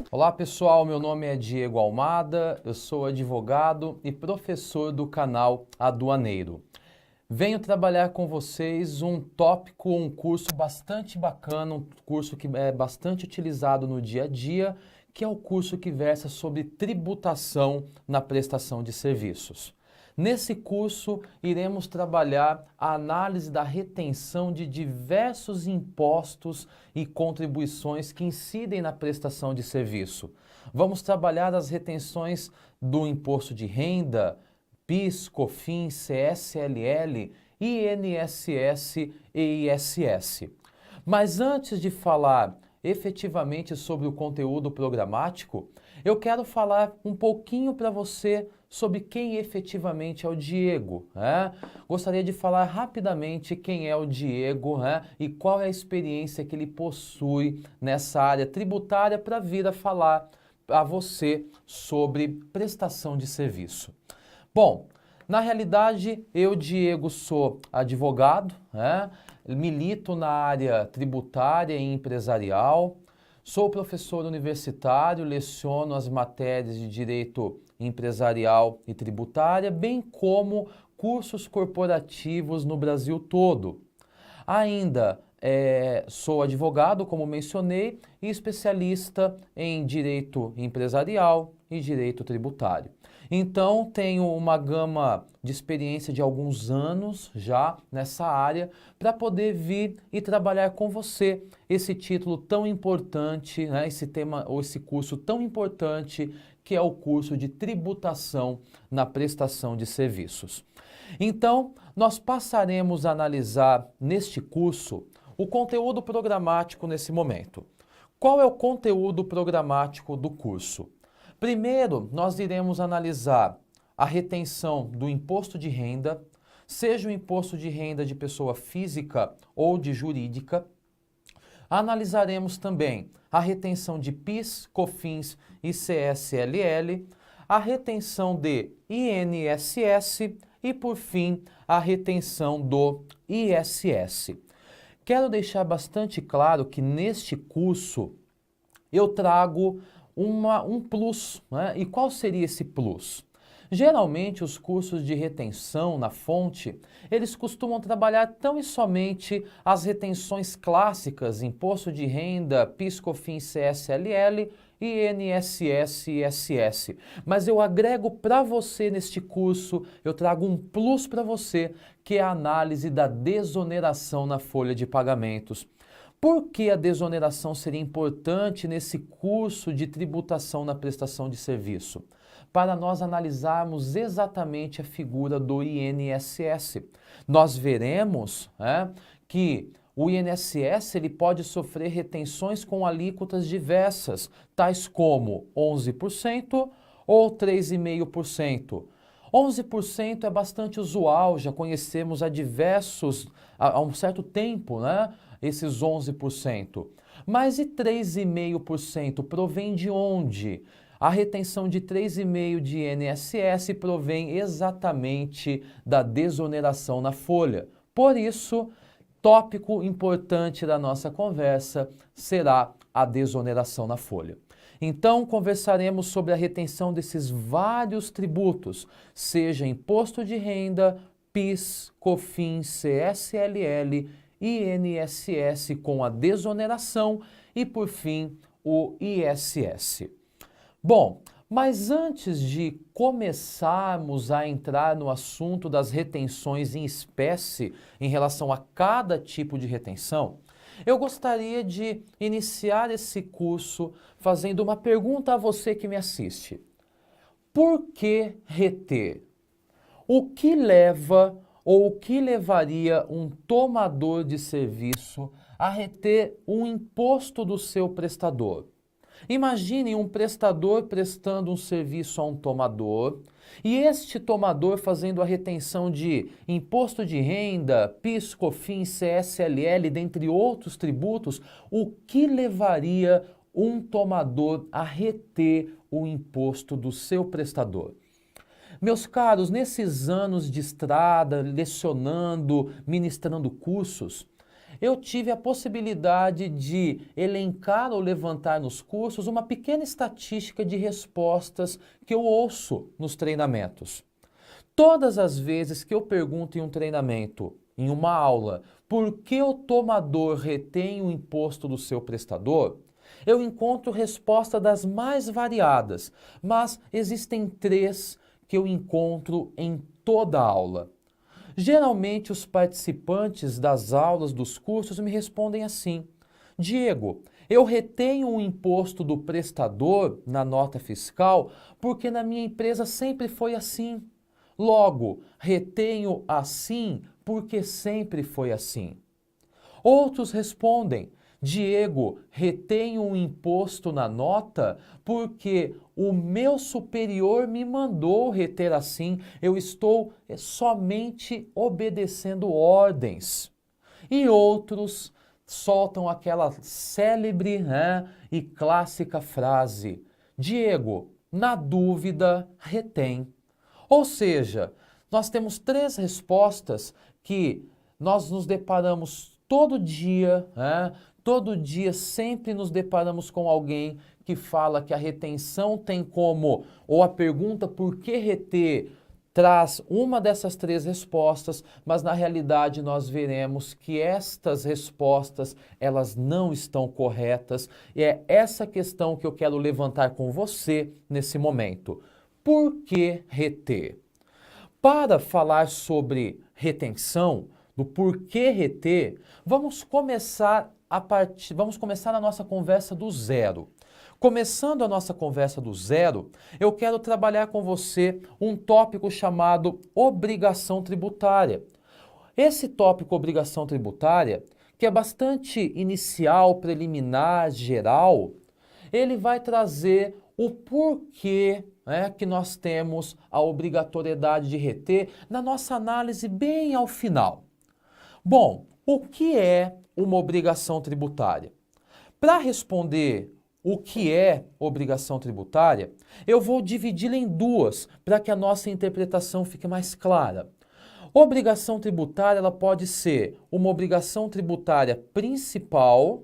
Olá pessoal, meu nome é Diego Almada, eu sou advogado e professor do canal Aduaneiro. Venho trabalhar com vocês um tópico, um curso bastante bacana, um curso que é bastante utilizado no dia a dia, que é o curso que versa sobre tributação na prestação de serviços. Nesse curso, iremos trabalhar a análise da retenção de diversos impostos e contribuições que incidem na prestação de serviço. Vamos trabalhar as retenções do imposto de renda, PIS, COFINS, CSLL, INSS e ISS. Mas antes de falar efetivamente sobre o conteúdo programático, eu quero falar um pouquinho para você sobre quem efetivamente é o Diego. Gostaria de falar rapidamente quem é o Diego e qual é a experiência que ele possui nessa área tributária para vir a falar a você sobre prestação de serviço. Bom, na realidade, eu, Diego, sou advogado, milito na área tributária e empresarial, sou professor universitário, leciono as matérias de direito empresarial e tributária, bem como cursos corporativos no Brasil todo. Ainda sou advogado, como mencionei, e especialista em direito empresarial e direito tributário. Então, tenho uma gama de experiência de alguns anos já nessa área para poder vir e trabalhar com você esse título tão importante, esse tema ou esse curso tão importante que é o curso de tributação na prestação de serviços. Então, nós passaremos a analisar neste curso o conteúdo programático nesse momento. Qual é o conteúdo programático do curso? Primeiro, nós iremos analisar a retenção do imposto de renda, seja o imposto de renda de pessoa física ou de jurídica. Analisaremos também a retenção de PIS, COFINS e CSLL, a retenção de INSS e, por fim, a retenção do ISS. Quero deixar bastante claro que neste curso eu trago um plus, E qual seria esse plus? Geralmente os cursos de retenção na fonte, eles costumam trabalhar tão e somente as retenções clássicas, imposto de renda, PIS, COFINS, CSLL, INSS e ISS. Mas eu agrego para você neste curso, eu trago um plus para você, que é a análise da desoneração na folha de pagamentos. Por que a desoneração seria importante nesse curso de tributação na prestação de serviço? Para nós analisarmos exatamente a figura do INSS. Nós veremos que o INSS ele pode sofrer retenções com alíquotas diversas, tais como 11% ou 3,5%. 11% é bastante usual, já conhecemos há um certo tempo, esses 11%. Mas e 3,5% provém de onde? A retenção de 3,5% de INSS provém exatamente da desoneração na folha. Por isso, tópico importante da nossa conversa será a desoneração na folha. Então, conversaremos sobre a retenção desses vários tributos, seja imposto de renda, PIS, COFINS, CSLL, INSS com a desoneração e, por fim, o ISS. Bom, mas antes de começarmos a entrar no assunto das retenções em espécie em relação a cada tipo de retenção, eu gostaria de iniciar esse curso fazendo uma pergunta a você que me assiste. Por que reter? O que leva ou o que levaria um tomador de serviço a reter um imposto do seu prestador? Imagine um prestador prestando um serviço a um tomador e este tomador fazendo a retenção de imposto de renda, PIS, COFINS, CSLL, dentre outros tributos. O que levaria um tomador a reter o imposto do seu prestador? Meus caros, nesses anos de estrada, lecionando, ministrando cursos, eu tive a possibilidade de elencar ou levantar nos cursos uma pequena estatística de respostas que eu ouço nos treinamentos. Todas as vezes que eu pergunto em um treinamento, em uma aula, por que o tomador retém o imposto do seu prestador, eu encontro resposta das mais variadas, mas existem três que eu encontro em toda a aula. Geralmente os participantes das aulas dos cursos me respondem assim: Diego, eu retenho o imposto do prestador na nota fiscal porque na minha empresa sempre foi assim. Logo, retenho assim porque sempre foi assim. Outros respondem: Diego, retenho um imposto na nota porque o meu superior me mandou reter assim, eu estou somente obedecendo ordens. E outros soltam aquela célebre, e clássica frase: Diego, na dúvida, retém. Ou seja, nós temos três respostas que nós nos deparamos todo dia, todo dia sempre nos deparamos com alguém que fala que a retenção tem como, ou a pergunta por que reter, traz uma dessas três respostas, mas na realidade nós veremos que estas respostas, elas não estão corretas, e é essa questão que eu quero levantar com você nesse momento. Por que reter? Para falar sobre retenção, do porquê reter, vamos começar a nossa conversa do zero. Começando a nossa conversa do zero, eu quero trabalhar com você um tópico chamado obrigação tributária. Esse tópico obrigação tributária, que é bastante inicial, preliminar, geral, ele vai trazer o porquê que nós temos a obrigatoriedade de reter na nossa análise bem ao final. Bom, o que é uma obrigação tributária? Para responder o que é obrigação tributária, eu vou dividi-la em duas para que a nossa interpretação fique mais clara. Obrigação tributária, ela pode ser uma obrigação tributária principal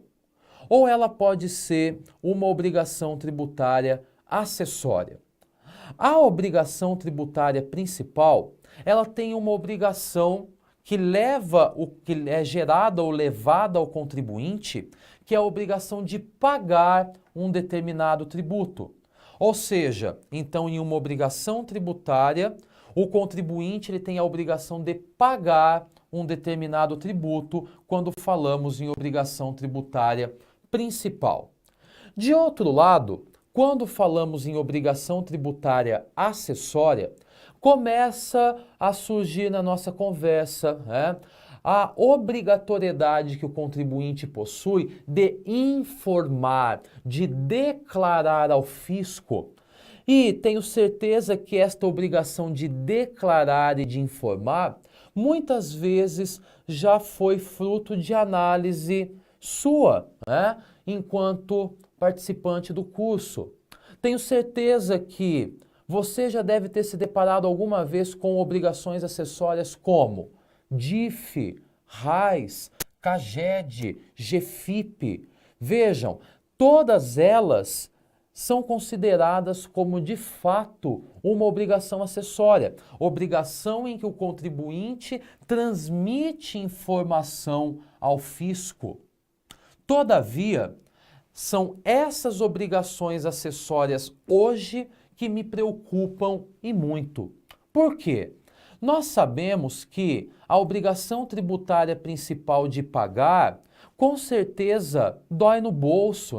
ou ela pode ser uma obrigação tributária acessória. A obrigação tributária principal, ela tem uma obrigação que é gerada ou levada ao contribuinte, que é a obrigação de pagar um determinado tributo. Ou seja, então em uma obrigação tributária, o contribuinte ele tem a obrigação de pagar um determinado tributo quando falamos em obrigação tributária principal. De outro lado, quando falamos em obrigação tributária acessória, começa a surgir na nossa conversa a obrigatoriedade que o contribuinte possui de informar, de declarar ao fisco. E tenho certeza que esta obrigação de declarar e de informar, muitas vezes já foi fruto de análise sua, enquanto participante do curso. Tenho certeza que você já deve ter se deparado alguma vez com obrigações acessórias como DIF, RAIS, CAGED, GFIP. Vejam, todas elas são consideradas como de fato uma obrigação acessória, obrigação em que o contribuinte transmite informação ao fisco. Todavia, são essas obrigações acessórias hoje que me preocupam e muito. Por quê? Nós sabemos que a obrigação tributária principal de pagar, com certeza, dói no bolso,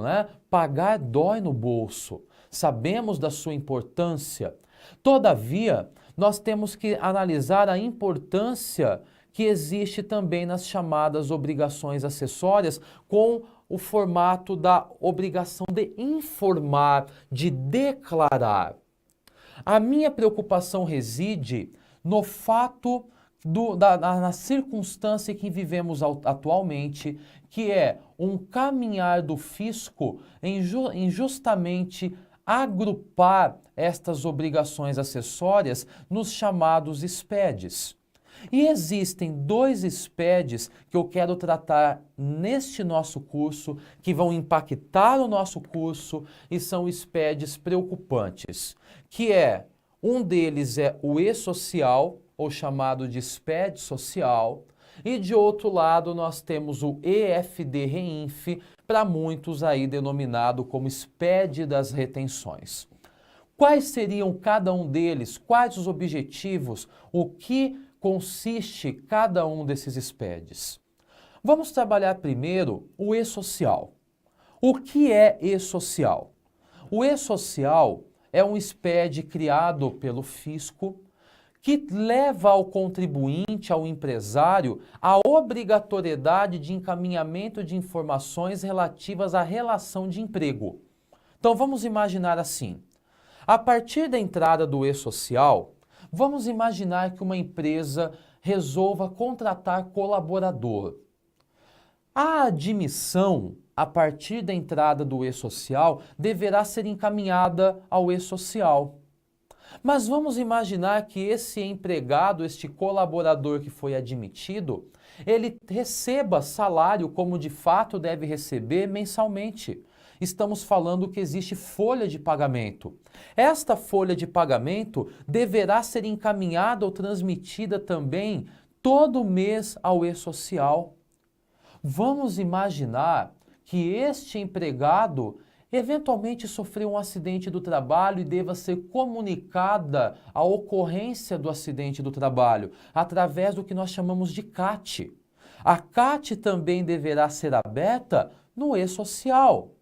Pagar dói no bolso. Sabemos da sua importância. Todavia, nós temos que analisar a importância que existe também nas chamadas obrigações acessórias com o formato da obrigação de informar, de declarar. A minha preocupação reside no fato, na circunstância que vivemos atualmente, que é um caminhar do fisco em justamente agrupar estas obrigações acessórias nos chamados SPEDs. E existem dois SPEDs que eu quero tratar neste nosso curso, que vão impactar o nosso curso e são SPEDs preocupantes, que um deles é o E-social, ou chamado de SPED social, e de outro lado nós temos o EFD-REINF, para muitos aí denominado como SPED das retenções. Quais seriam cada um deles? Quais os objetivos? O que consiste cada um desses SPEDs? Vamos trabalhar primeiro o E-social. O que é E-social? O E-social é um SPED criado pelo fisco que leva ao contribuinte, ao empresário, a obrigatoriedade de encaminhamento de informações relativas à relação de emprego. Então vamos imaginar assim, a partir da entrada do E-social, vamos imaginar que uma empresa resolva contratar colaborador. A admissão, a partir da entrada do E-social, deverá ser encaminhada ao E-social. Mas vamos imaginar que esse empregado, este colaborador que foi admitido, ele receba salário como de fato deve receber mensalmente. Estamos falando que existe folha de pagamento. Esta folha de pagamento deverá ser encaminhada ou transmitida também todo mês ao E-social. Vamos imaginar que este empregado eventualmente sofreu um acidente do trabalho e deva ser comunicada a ocorrência do acidente do trabalho através do que nós chamamos de CAT. A CAT também deverá ser aberta no E-social.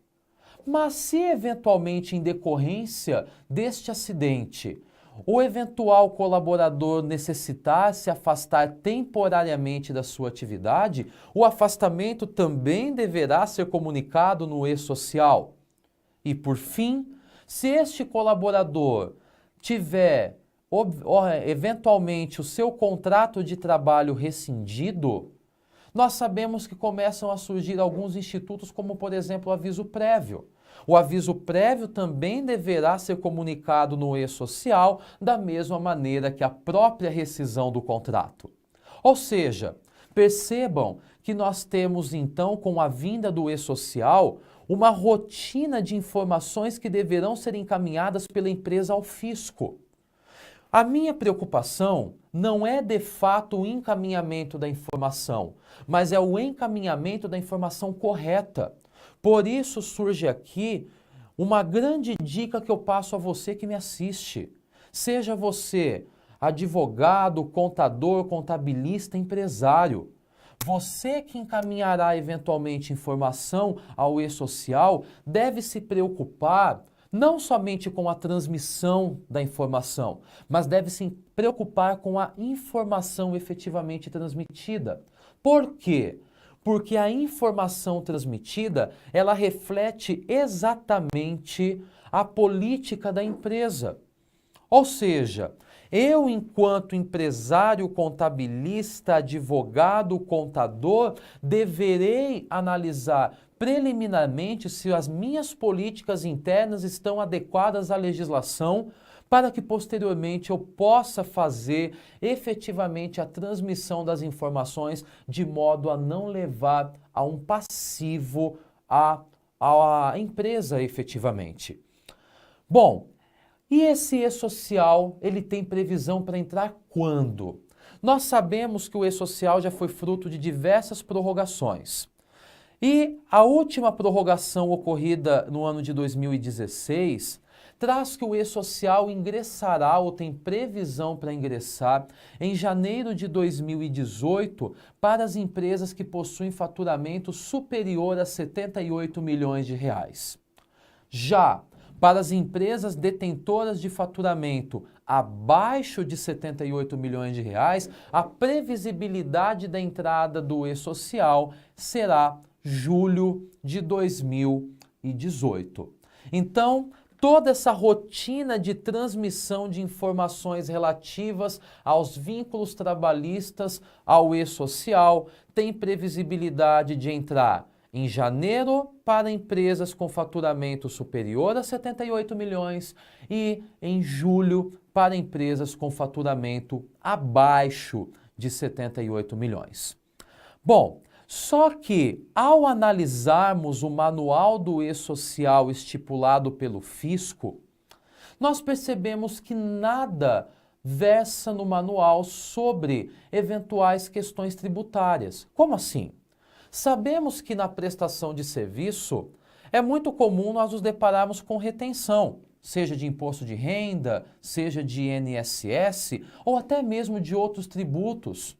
Mas se eventualmente em decorrência deste acidente, o eventual colaborador necessitar se afastar temporariamente da sua atividade, o afastamento também deverá ser comunicado no E-social. E por fim, se este colaborador tiver eventualmente o seu contrato de trabalho rescindido, nós sabemos que começam a surgir alguns institutos, como por exemplo o aviso prévio. O aviso prévio também deverá ser comunicado no E-social, da mesma maneira que a própria rescisão do contrato. Ou seja, percebam que nós temos então, com a vinda do E-social, uma rotina de informações que deverão ser encaminhadas pela empresa ao fisco. A minha preocupação não é de fato o encaminhamento da informação, mas é o encaminhamento da informação correta. Por isso surge aqui uma grande dica que eu passo a você que me assiste. Seja você advogado, contador, contabilista, empresário. Você que encaminhará eventualmente informação ao E-social deve se preocupar não somente com a transmissão da informação, mas deve se preocupar com a informação efetivamente transmitida. Por quê? Porque a informação transmitida, ela reflete exatamente a política da empresa. Ou seja, eu, enquanto empresário, contabilista, advogado, contador, deverei analisar preliminarmente se as minhas políticas internas estão adequadas à legislação para que posteriormente eu possa fazer efetivamente a transmissão das informações de modo a não levar a um passivo à empresa efetivamente. Bom, e esse E-social, ele tem previsão para entrar quando? Nós sabemos que o E-social já foi fruto de diversas prorrogações. E a última prorrogação ocorrida no ano de 2016 traz que o E-social ingressará ou tem previsão para ingressar em janeiro de 2018 para as empresas que possuem faturamento superior a 78 milhões de reais. Já para as empresas detentoras de faturamento abaixo de 78 milhões de reais, a previsibilidade da entrada do E-social será julho de 2018. Então, toda essa rotina de transmissão de informações relativas aos vínculos trabalhistas ao E-social tem previsibilidade de entrar em janeiro para empresas com faturamento superior a 78 milhões e em julho para empresas com faturamento abaixo de 78 milhões. Bom, só que ao analisarmos o manual do E-Social estipulado pelo fisco, nós percebemos que nada versa no manual sobre eventuais questões tributárias. Como assim? Sabemos que na prestação de serviço é muito comum nós nos depararmos com retenção, seja de imposto de renda, seja de INSS ou até mesmo de outros tributos.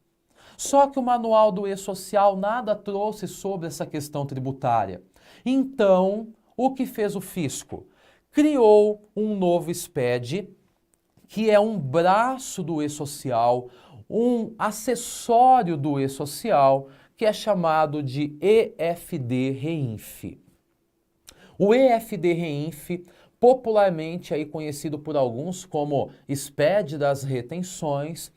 Só que o manual do E-Social nada trouxe sobre essa questão tributária. Então, o que fez o fisco? Criou um novo SPED, que é um braço do E-Social, um acessório do E-Social, que é chamado de EFD-REINF. O EFD-REINF, popularmente aí conhecido por alguns como SPED das retenções,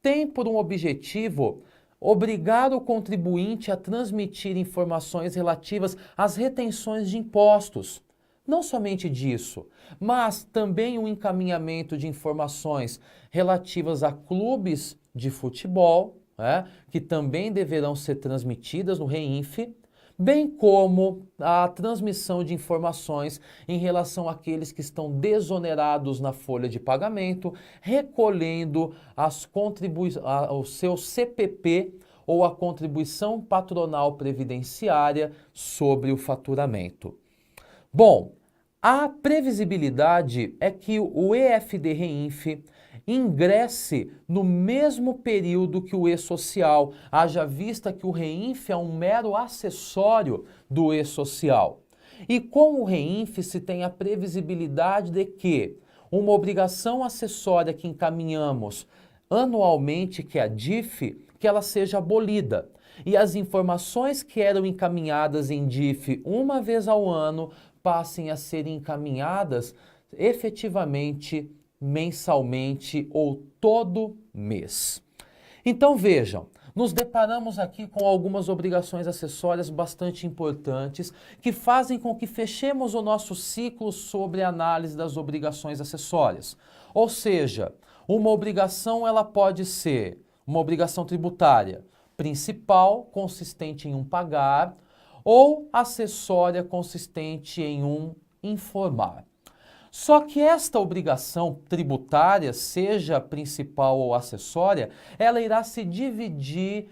tem por um objetivo obrigar o contribuinte a transmitir informações relativas às retenções de impostos. Não somente disso, mas também o encaminhamento de informações relativas a clubes de futebol, que também deverão ser transmitidas no REINF, bem como a transmissão de informações em relação àqueles que estão desonerados na folha de pagamento, recolhendo o seu CPP ou a contribuição patronal previdenciária sobre o faturamento. Bom, a previsibilidade é que o EFD-REINF ingresse no mesmo período que o E-Social, haja vista que o REINF é um mero acessório do E-Social. E com o REINF se tem a previsibilidade de que uma obrigação acessória que encaminhamos anualmente, que é a DIF, que ela seja abolida. E as informações que eram encaminhadas em DIF uma vez ao ano passem a ser encaminhadas efetivamente mensalmente ou todo mês. Então vejam, nos deparamos aqui com algumas obrigações acessórias bastante importantes que fazem com que fechemos o nosso ciclo sobre a análise das obrigações acessórias. Ou seja, uma obrigação ela pode ser uma obrigação tributária principal, consistente em um pagar, ou acessória, consistente em um informar. Só que esta obrigação tributária, seja principal ou acessória, ela irá se dividir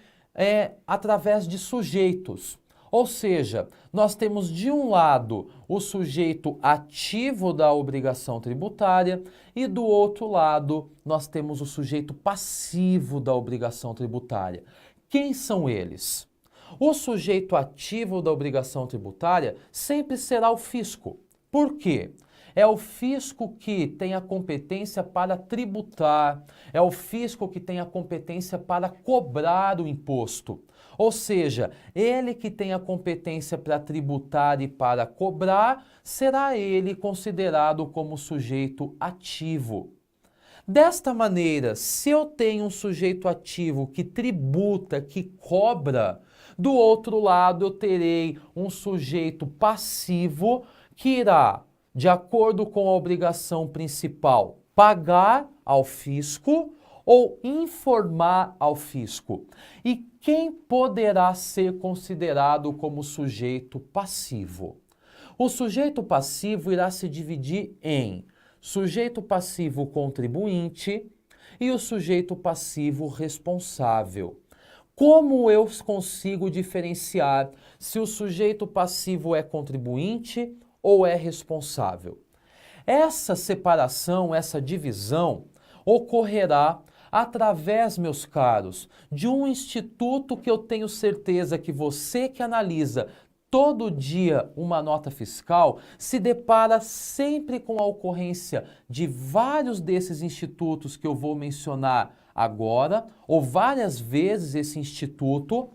através de sujeitos. Ou seja, nós temos de um lado o sujeito ativo da obrigação tributária e do outro lado nós temos o sujeito passivo da obrigação tributária. Quem são eles? O sujeito ativo da obrigação tributária sempre será o fisco. Por quê? É o fisco que tem a competência para tributar, é o fisco que tem a competência para cobrar o imposto. Ou seja, ele que tem a competência para tributar e para cobrar, será ele considerado como sujeito ativo. Desta maneira, se eu tenho um sujeito ativo que tributa, que cobra, do outro lado eu terei um sujeito passivo que irá, de acordo com a obrigação principal, pagar ao fisco ou informar ao fisco. E quem poderá ser considerado como sujeito passivo? O sujeito passivo irá se dividir em sujeito passivo contribuinte e o sujeito passivo responsável. Como eu consigo diferenciar se o sujeito passivo é contribuinte ou é responsável? Essa separação, essa divisão ocorrerá através, meus caros, de um instituto que eu tenho certeza que você que analisa todo dia uma nota fiscal se depara sempre com a ocorrência de vários desses institutos que eu vou mencionar agora, ou várias vezes esse instituto,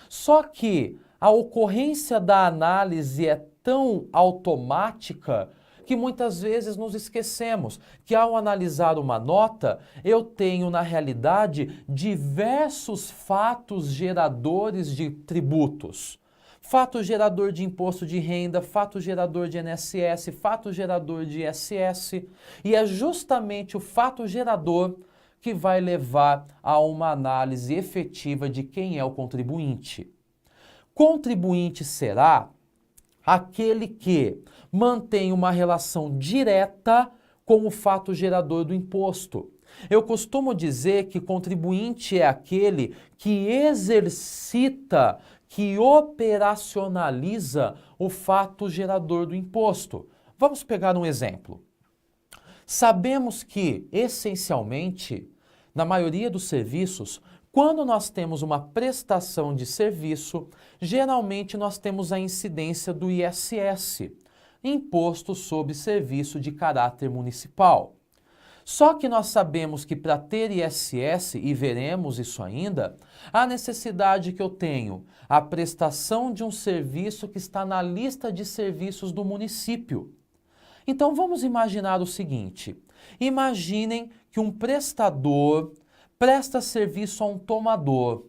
só que a ocorrência da análise é tão automática que muitas vezes nos esquecemos que ao analisar uma nota, eu tenho na realidade diversos fatos geradores de tributos. fato gerador de imposto de renda, fato gerador de INSS, fato gerador de ISS, e é justamente o fato gerador que vai levar a uma análise efetiva de quem é o contribuinte. Contribuinte será aquele que mantém uma relação direta com o fato gerador do imposto. Eu costumo dizer que contribuinte é aquele que exercita, que operacionaliza o fato gerador do imposto. Vamos pegar um exemplo. Sabemos que, essencialmente, na maioria dos serviços, quando nós temos uma prestação de serviço, geralmente nós temos a incidência do ISS, Imposto sobre Serviço de Caráter Municipal. Só que nós sabemos que para ter ISS, e veremos isso ainda, a necessidade que eu tenho a prestação de um serviço que está na lista de serviços do município. Então vamos imaginar o seguinte, imaginem que um prestador presta serviço a um tomador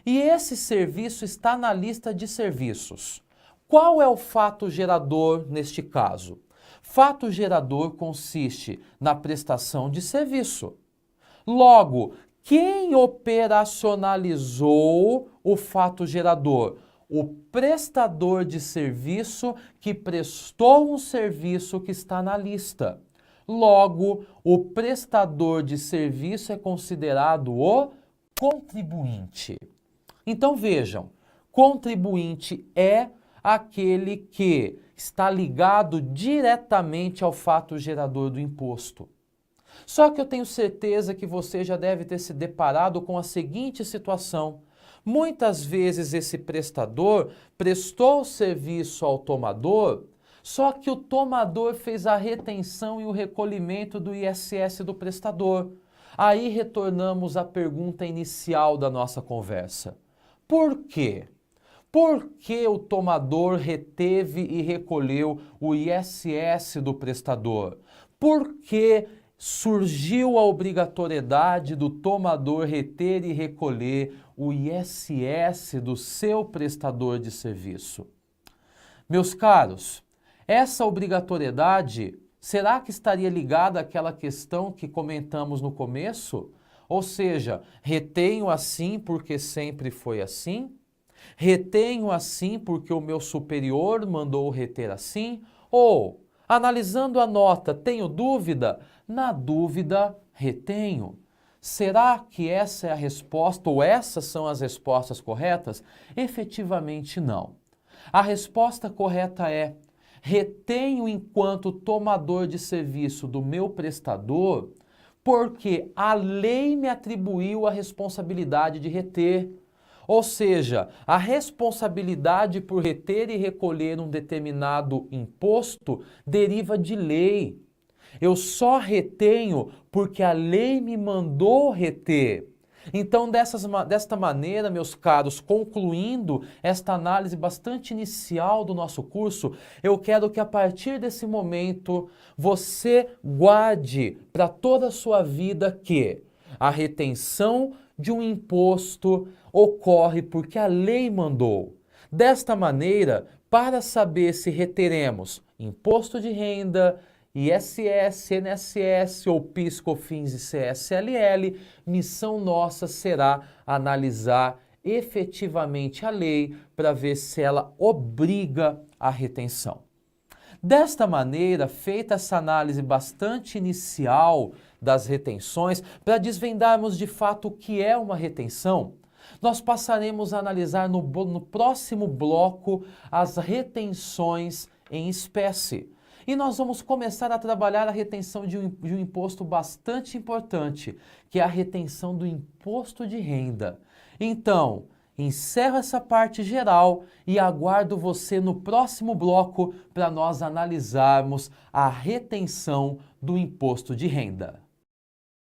e esse serviço está na lista de serviços. Qual é o fato gerador neste caso? Fato gerador consiste na prestação de serviço. Logo, quem operacionalizou o fato gerador? O prestador de serviço que prestou um serviço que está na lista. Logo, o prestador de serviço é considerado o contribuinte. Então vejam, contribuinte é aquele que está ligado diretamente ao fato gerador do imposto. Só que eu tenho certeza que você já deve ter se deparado com a seguinte situação. Muitas vezes esse prestador prestou o serviço ao tomador, só que o tomador fez a retenção e o recolhimento do ISS do prestador. Aí retornamos à pergunta inicial da nossa conversa. Por quê? Por que o tomador reteve e recolheu o ISS do prestador? Por que surgiu a obrigatoriedade do tomador reter e recolher o ISS do seu prestador de serviço? Meus caros, essa obrigatoriedade, será que estaria ligada àquela questão que comentamos no começo? Ou seja, retenho assim porque sempre foi assim? Retenho assim porque o meu superior mandou reter assim? Ou, analisando a nota, tenho dúvida? Na dúvida, retenho. Será que essa é a resposta ou essas são as respostas corretas? Efetivamente não. A resposta correta é: retenho enquanto tomador de serviço do meu prestador porque a lei me atribuiu a responsabilidade de reter. Ou seja, a responsabilidade por reter e recolher um determinado imposto deriva de lei. Eu só retenho porque a lei me mandou reter. Então, desta maneira, meus caros, concluindo esta análise bastante inicial do nosso curso, eu quero que a partir desse momento você guarde para toda a sua vida que a retenção de um imposto ocorre porque a lei mandou. Desta maneira, para saber se reteremos imposto de renda, ISS, INSS ou PIS, COFINS e CSLL, missão nossa será analisar efetivamente a lei para ver se ela obriga a retenção. Desta maneira, feita essa análise bastante inicial das retenções, para desvendarmos de fato o que é uma retenção, nós passaremos a analisar no próximo bloco as retenções em espécie. E nós vamos começar a trabalhar a retenção de um imposto bastante importante, que é a retenção do imposto de renda. Então, encerro essa parte geral e aguardo você no próximo bloco para nós analisarmos a retenção do imposto de renda.